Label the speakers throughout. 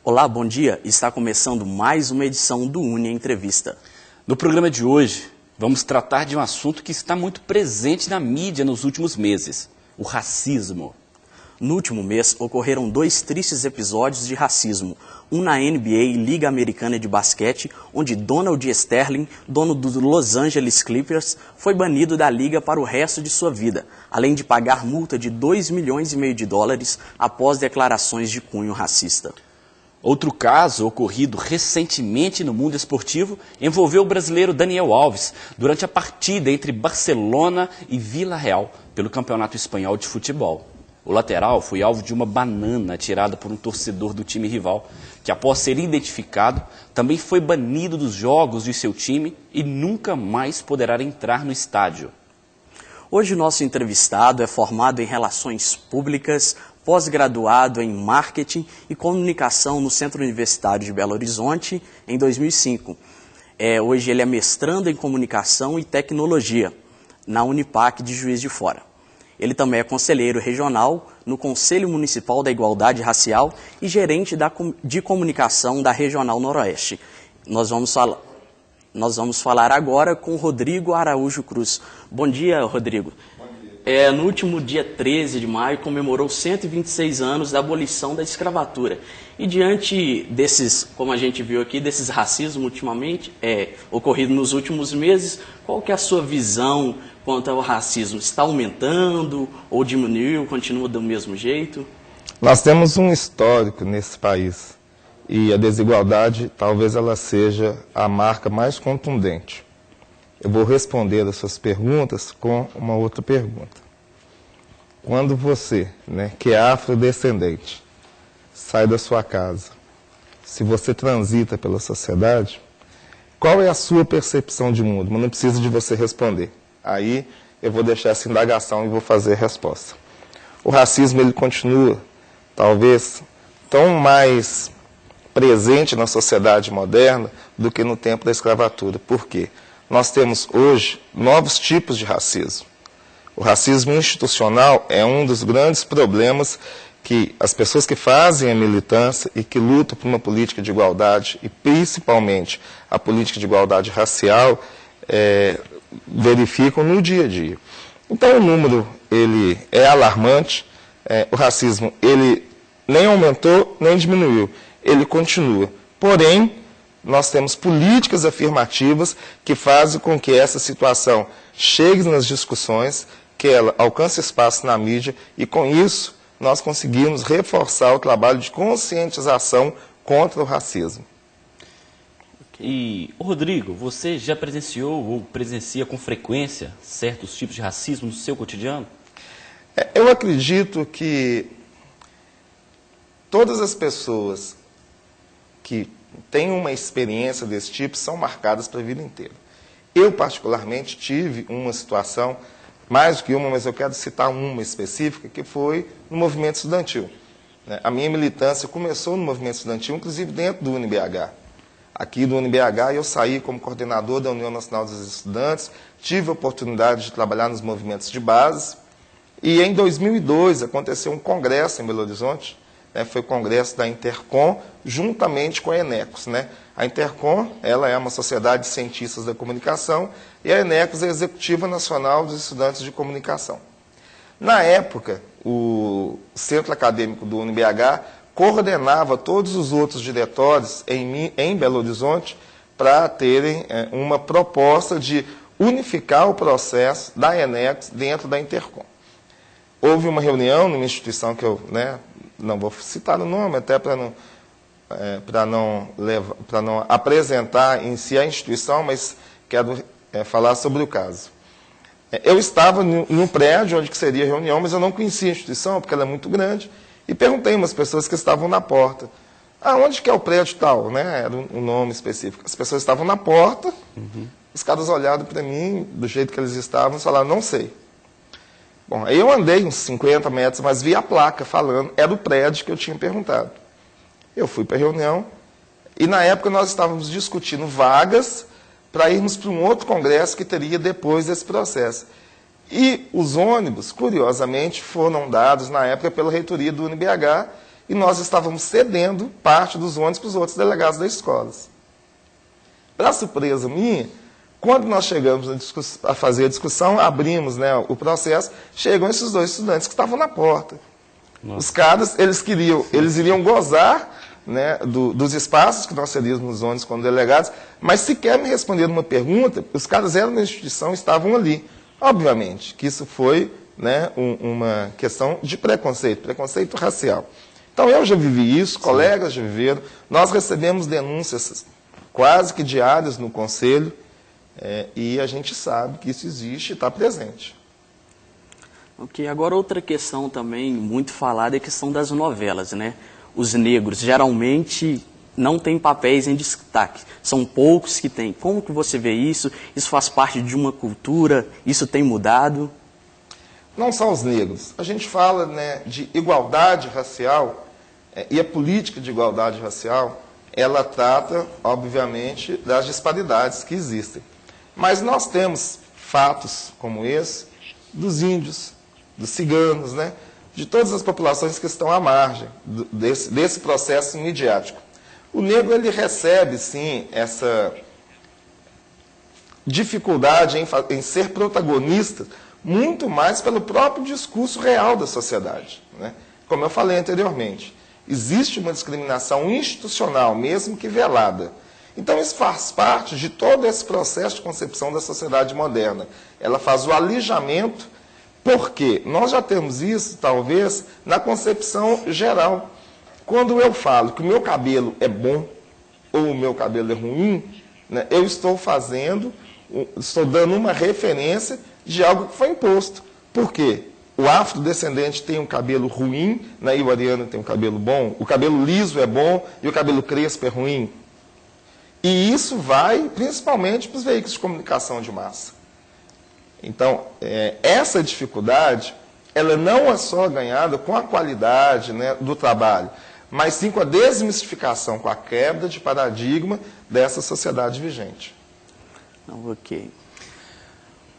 Speaker 1: Olá, bom dia. Está começando mais uma edição do Uni Entrevista.
Speaker 2: No programa de hoje, vamos tratar de um assunto que está muito presente na mídia nos últimos meses: o racismo.
Speaker 1: No último mês, ocorreram 2 tristes episódios de racismo. Um na NBA, Liga Americana de Basquete, onde Donald Sterling, dono do Los Angeles Clippers, foi banido da liga para o resto de sua vida, além de pagar multa de $2,5 milhões após declarações de cunho racista.
Speaker 2: Outro caso, ocorrido recentemente no mundo esportivo, envolveu o brasileiro Daniel Alves durante a partida entre Barcelona e Vila Real pelo Campeonato Espanhol de Futebol. O lateral foi alvo de uma banana tirada por um torcedor do time rival, que após ser identificado, também foi banido dos jogos de seu time e nunca mais poderá entrar no estádio.
Speaker 1: Hoje nosso entrevistado é formado em Relações Públicas, pós-graduado em Marketing e Comunicação no Centro Universitário de Belo Horizonte em 2005. Hoje ele é mestrando em Comunicação e Tecnologia na Unipac de Juiz de Fora. Ele também é conselheiro regional no Conselho Municipal da Igualdade Racial e gerente de comunicação da Regional Noroeste. Nós vamos falar agora com Rodrigo Araújo Cruz. Bom dia, Rodrigo. Bom dia. No último dia 13 de maio, comemorou 126 anos da abolição da escravatura. E diante desses, como a gente viu aqui, desses racismos ultimamente, ocorrido nos últimos meses, qual que é a sua visão quanto ao racismo? Está aumentando ou diminuiu, continua do mesmo jeito?
Speaker 3: Nós temos um histórico nesse país e a desigualdade talvez ela seja a marca mais contundente. Eu vou responder as suas perguntas com uma outra pergunta. Quando você, que é afrodescendente, sai da sua casa, se você transita pela sociedade, qual é a sua percepção de mundo? Mas não precisa de você responder. Aí eu vou deixar essa indagação e vou fazer a resposta. O racismo ele continua, talvez, tão mais presente na sociedade moderna do que no tempo da escravatura. Por quê? Nós temos hoje novos tipos de racismo. O racismo institucional é um dos grandes problemas que as pessoas que fazem a militância e que lutam por uma política de igualdade, e principalmente a política de igualdade racial, verificam no dia a dia. Então o número ele é alarmante, o racismo ele nem aumentou nem diminuiu, ele continua. Porém, nós temos políticas afirmativas que fazem com que essa situação chegue nas discussões, que ela alcance espaço na mídia e com isso nós conseguimos reforçar o trabalho de conscientização contra o racismo.
Speaker 2: E, Rodrigo, você já presenciou ou presencia com frequência certos tipos de racismo no seu cotidiano?
Speaker 3: Eu acredito que todas as pessoas que têm uma experiência desse tipo são marcadas para a vida inteira. Eu, particularmente, tive uma situação, mais do que uma, mas eu quero citar uma específica, que foi no movimento estudantil. A minha militância começou no movimento estudantil, inclusive dentro do UniBH. Aqui do UniBH eu saí como coordenador da União Nacional dos Estudantes, tive a oportunidade de trabalhar nos movimentos de base, e em 2002 aconteceu um congresso em Belo Horizonte, foi o congresso da Intercom, juntamente com a Enecos. A Intercom ela é uma sociedade de cientistas da comunicação e a Enecos é a Executiva Nacional dos Estudantes de Comunicação. Na época, o Centro Acadêmico do UniBH coordenava todos os outros diretórios em Belo Horizonte para terem uma proposta de unificar o processo da Enecos dentro da Intercom. Houve uma reunião numa instituição que eu não vou citar o nome, até para não apresentar em si a instituição, mas quero falar sobre o caso. Eu estava no prédio onde seria a reunião, mas eu não conhecia a instituição, porque ela é muito grande, e perguntei a umas pessoas que estavam na porta, onde que é o prédio tal? Era um nome específico. As pessoas estavam na porta, os caras olharam para mim, do jeito que eles estavam, e falaram, não sei. Bom, aí eu andei uns 50 metros, mas vi a placa falando, era o prédio que eu tinha perguntado. Eu fui para a reunião, e na época nós estávamos discutindo vagas para irmos para um outro congresso que teria depois desse processo. E os ônibus, curiosamente, foram dados na época pela reitoria do UniBH, e nós estávamos cedendo parte dos ônibus para os outros delegados das escolas. Para surpresa minha, quando nós chegamos a fazer a discussão, abrimos, né, o processo, chegam esses 2 estudantes que estavam na porta. Nossa. Os caras, eles iriam gozar, né, dos espaços que nós cedíamos nos ônibus como delegados, mas sequer me responderam uma pergunta, os caras eram na instituição, estavam ali. Obviamente que isso foi, né, uma questão de preconceito racial. Então eu já vivi isso, colegas já viveram, nós recebemos denúncias quase que diárias no Conselho, e a gente sabe que isso existe e está presente.
Speaker 1: Ok, agora outra questão também muito falada é a questão das novelas, né? Os negros geralmente não têm papéis em destaque, são poucos que têm. Como que você vê isso? Isso faz parte de uma cultura? Isso tem mudado?
Speaker 3: Não só os negros. A gente fala, né, de igualdade racial, e a política de igualdade racial, ela trata, obviamente, das disparidades que existem. Mas nós temos fatos como esse dos índios, dos ciganos, né? De todas as populações que estão à margem desse processo midiático. O negro, ele recebe, sim, essa dificuldade em ser protagonista muito mais pelo próprio discurso real da sociedade, né? Como eu falei anteriormente, existe uma discriminação institucional, mesmo que velada. Então, isso faz parte de todo esse processo de concepção da sociedade moderna. Ela faz o alijamento, porque nós já temos isso, talvez, na concepção geral. Quando eu falo que o meu cabelo é bom ou o meu cabelo é ruim, né, eu estou dando uma referência de algo que foi imposto. Por quê? O afrodescendente tem um cabelo ruim, né, e o ariano tem um cabelo bom, o cabelo liso é bom e o cabelo crespo é ruim. E isso vai principalmente para os veículos de comunicação de massa. Então, essa dificuldade, ela não é só ganhada com a qualidade, né, do trabalho, mas sim com a desmistificação, com a quebra de paradigma dessa sociedade vigente.
Speaker 1: Ok.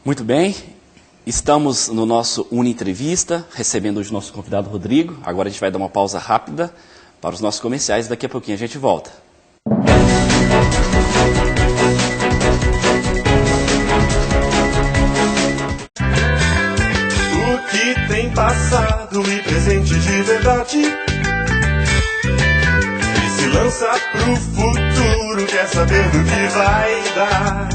Speaker 2: Muito bem. Estamos no nosso Uni Entrevista, recebendo hoje o nosso convidado Rodrigo. Agora a gente vai dar uma pausa rápida para os nossos comerciais e daqui a pouquinho a gente volta.
Speaker 4: O que tem passado e presente de verdade e se lança pro futuro, quer saber do que vai dar.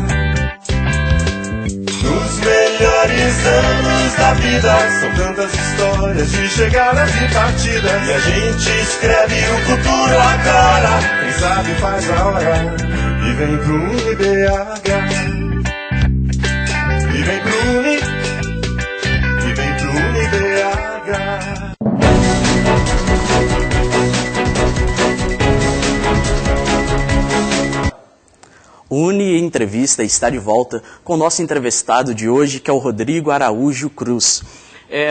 Speaker 4: Nos melhores anos da vida são tantas histórias de chegadas e partidas, e a gente escreve o futuro agora. Quem sabe faz a hora e vem pro UniBH. E vem pro UniBH.
Speaker 1: O Uni Entrevista está de volta com o nosso entrevistado de hoje, que é o Rodrigo Araújo Cruz.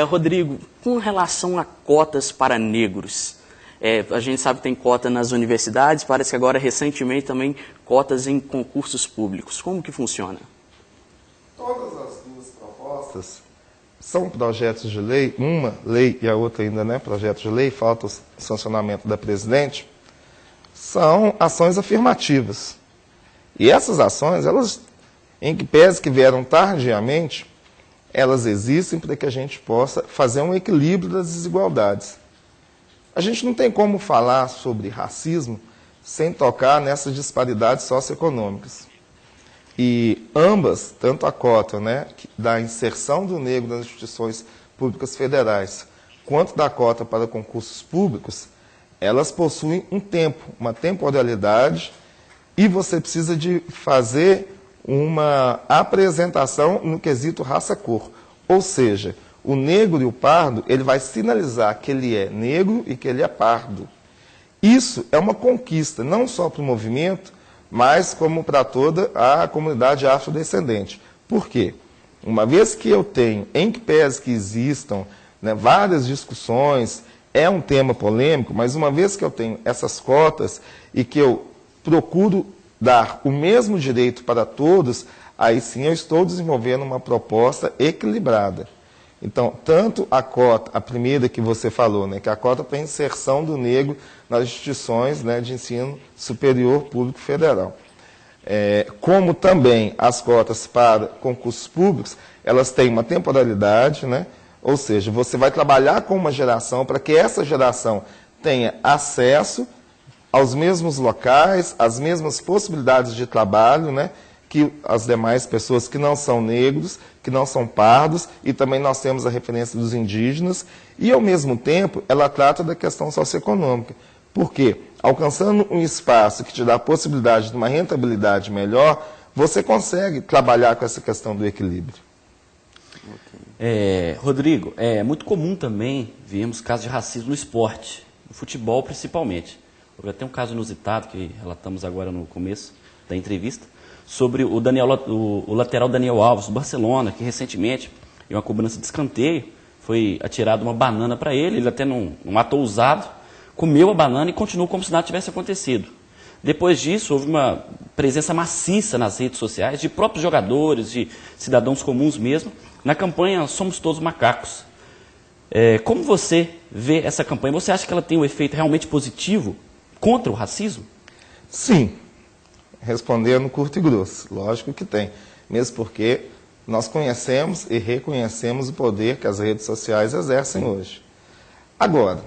Speaker 1: Rodrigo, com relação a cotas para negros, a gente sabe que tem cota nas universidades, parece que agora recentemente também cotas em concursos públicos. Como que funciona?
Speaker 3: Todas as duas propostas são projetos de lei, uma lei e a outra ainda não é projeto de lei, falta o sancionamento da presidente, são ações afirmativas. E essas ações, elas, em que pese que vieram tardiamente, elas existem para que a gente possa fazer um equilíbrio das desigualdades. A gente não tem como falar sobre racismo sem tocar nessas disparidades socioeconômicas. E ambas, tanto a cota, né, da inserção do negro nas instituições públicas federais, quanto da cota para concursos públicos, elas possuem um tempo, uma temporalidade, e você precisa de fazer uma apresentação no quesito raça-cor. Ou seja, o negro e o pardo, ele vai sinalizar que ele é negro e que ele é pardo. Isso é uma conquista, não só para o movimento, mas como para toda a comunidade afrodescendente. Por quê? Uma vez que eu tenho, em que pese que existam, né, várias discussões, é um tema polêmico, mas uma vez que eu tenho essas cotas e que eu procuro dar o mesmo direito para todos, aí sim eu estou desenvolvendo uma proposta equilibrada. Então, tanto a cota, a primeira que você falou, né, que é a cota para inserção do negro nas instituições, né, de ensino superior público federal, como também as cotas para concursos públicos, elas têm uma temporalidade, né, ou seja, você vai trabalhar com uma geração para que essa geração tenha acesso aos mesmos locais, às mesmas possibilidades de trabalho, né, que as demais pessoas que não são negros, que não são pardos, e também nós temos a referência dos indígenas, e ao mesmo tempo ela trata da questão socioeconômica. Por quê? Alcançando um espaço que te dá a possibilidade de uma rentabilidade melhor, você consegue trabalhar com essa questão do equilíbrio.
Speaker 2: Rodrigo, é muito comum também vermos casos de racismo no esporte, no futebol principalmente. Houve até um caso inusitado que relatamos agora no começo da entrevista, sobre o lateral Daniel Alves, do Barcelona, que recentemente, em uma cobrança de escanteio, foi atirada uma banana para ele até num ato ousado, comeu a banana e continuou como se nada tivesse acontecido. Depois disso, houve uma presença maciça nas redes sociais de próprios jogadores, de cidadãos comuns mesmo, na campanha Somos Todos Macacos. Como você vê essa campanha? Você acha que ela tem um efeito realmente positivo contra o racismo?
Speaker 3: Sim. Respondendo curto e grosso, lógico que tem, mesmo porque nós conhecemos e reconhecemos o poder que as redes sociais exercem hoje. Agora,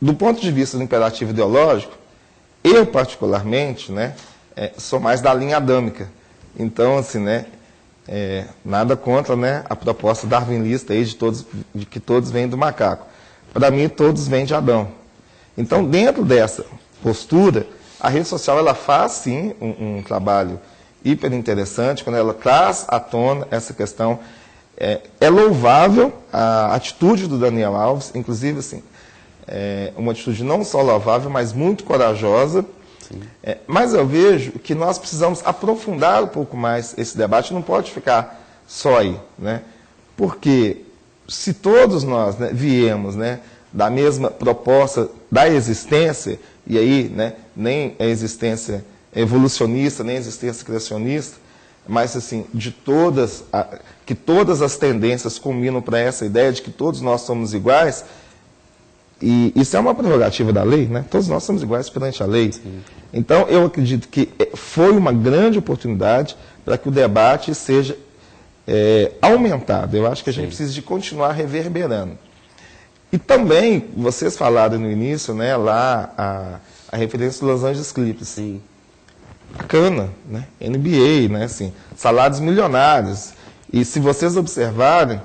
Speaker 3: do ponto de vista do imperativo ideológico, eu particularmente, né, sou mais da linha adâmica. Então, assim, né, nada contra, né, a proposta darwinista aí de que todos vêm do macaco. Para mim, todos vêm de Adão. Então, dentro dessa postura, a rede social ela faz, sim, um trabalho hiper interessante, quando ela traz à tona essa questão. É louvável a atitude do Daniel Alves, inclusive, assim, uma atitude não só louvável, mas muito corajosa. Mas eu vejo que nós precisamos aprofundar um pouco mais esse debate, não pode ficar só aí, né? Porque se todos nós, né, viemos, né, da mesma proposta da existência, e aí, né, nem a existência evolucionista, nem a existência criacionista, mas assim, que todas as tendências culminam para essa ideia de que todos nós somos iguais, e isso é uma prerrogativa da lei, né? Todos nós somos iguais perante a lei. Sim. Então, eu acredito que foi uma grande oportunidade para que o debate seja aumentado. Eu acho que a gente precisa de continuar reverberando. E também, vocês falaram no início, né, lá a referência dos Los Angeles Clippers.
Speaker 2: Sim.
Speaker 3: Bacana, né? NBA, né, assim, salários milionários. E se vocês observarem,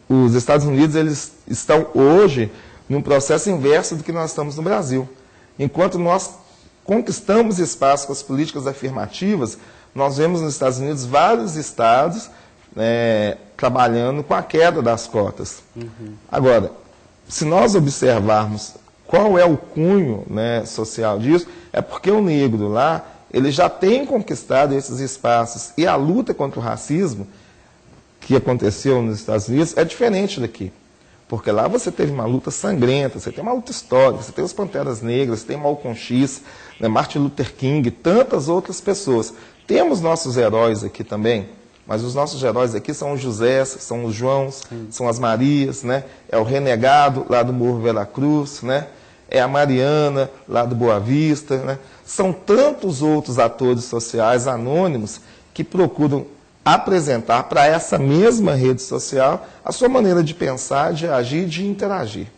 Speaker 3: os Estados Unidos eles estão hoje num processo inverso do que nós estamos no Brasil. Enquanto nós conquistamos espaço com as políticas afirmativas, nós vemos nos Estados Unidos vários estados trabalhando com a queda das cotas. Uhum. Agora, se nós observarmos qual é o cunho, né, social disso, é porque o negro lá, ele já tem conquistado esses espaços. E a luta contra o racismo, que aconteceu nos Estados Unidos, é diferente daqui. Porque lá você teve uma luta sangrenta, você tem uma luta histórica, você tem os Panteras Negras, você tem Malcolm X, né, Martin Luther King, tantas outras pessoas. Temos nossos heróis aqui também, mas os nossos heróis aqui são os Josés, são os Joãos, são as Marias, né? É o Renegado, lá do Morro Veracruz, né? É a Mariana, lá do Boa Vista, né? São tantos outros atores sociais anônimos que procuram apresentar para essa mesma rede social a sua maneira de pensar, de agir, de interagir.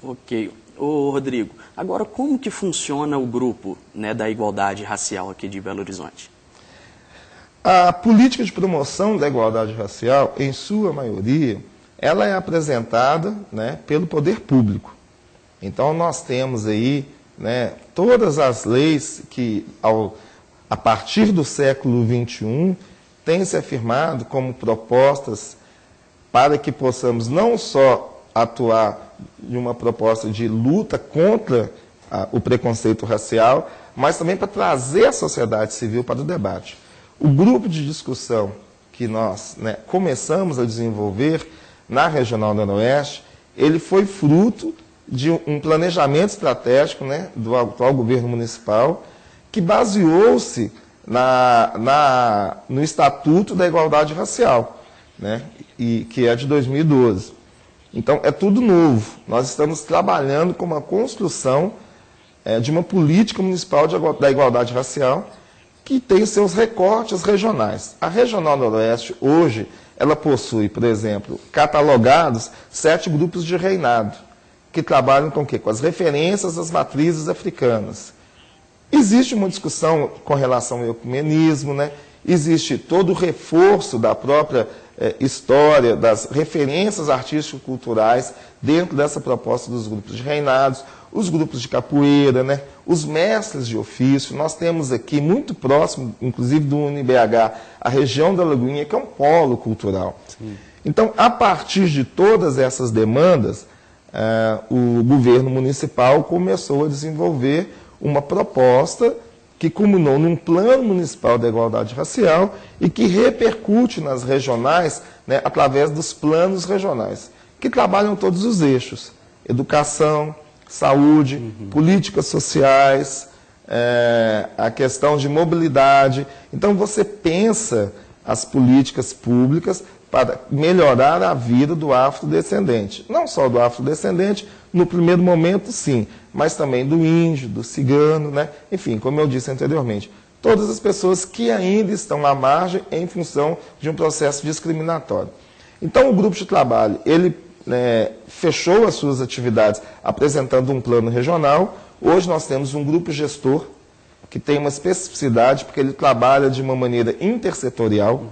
Speaker 1: Ok. Ô, Rodrigo, agora como que funciona o grupo, né, da igualdade racial aqui de Belo Horizonte?
Speaker 3: A política de promoção da igualdade racial, em sua maioria, ela é apresentada, né, pelo poder público. Então, nós temos aí, né, todas as leis que, a partir do século XXI, têm se afirmado como propostas para que possamos não só atuar de uma proposta de luta contra o preconceito racial, mas também para trazer a sociedade civil para o debate. O grupo de discussão que nós, né, começamos a desenvolver na Regional Noroeste, ele foi fruto de um planejamento estratégico, né, do atual governo municipal, que baseou-se no Estatuto da Igualdade Racial, né? que é de 2012. Então, é tudo novo. Nós estamos trabalhando com uma construção de uma política municipal da igualdade racial que tem seus recortes regionais. A Regional Noroeste, hoje, ela possui, por exemplo, catalogados 7 grupos de reinado, que trabalham com o quê? Com as referências das matrizes africanas. Existe uma discussão com relação ao ecumenismo, né? Existe todo o reforço da própria história, das referências artístico-culturais dentro dessa proposta dos grupos de reinados, os grupos de capoeira, né? Os mestres de ofício. Nós temos aqui, muito próximo, inclusive do UniBH, a região da Lagoinha, que é um polo cultural. Sim. Então, a partir de todas essas demandas, o governo municipal começou a desenvolver uma proposta que culminou num plano municipal da igualdade racial e que repercute nas regionais, né, através dos planos regionais, que trabalham todos os eixos: educação, saúde, políticas sociais, a questão de mobilidade. Então, você pensa as políticas públicas para melhorar a vida do afrodescendente. Não só do afrodescendente, no primeiro momento, sim, mas também do índio, do cigano, né? Enfim, como eu disse anteriormente, todas as pessoas que ainda estão à margem em função de um processo discriminatório. Então, o grupo de trabalho, ele fechou as suas atividades apresentando um plano regional. Hoje nós temos um grupo gestor que tem uma especificidade, porque ele trabalha de uma maneira intersetorial.